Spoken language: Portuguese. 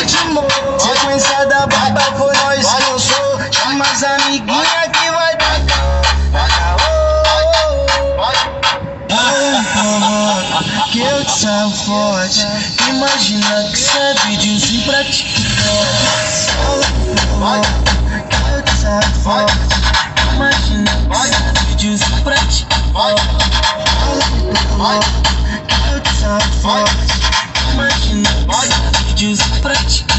ritmo. Sequência da baba foi nós que eu sou. Chama as amiguinha que vai dar. Que eu te saio forte. Imagina que cê é videozinho pra TikTok. Que eu te saio forte. Imagina que cê é videozinho pra TikTok. Que eu te saio forte. Imagina que cê é videozinho pra TikTok.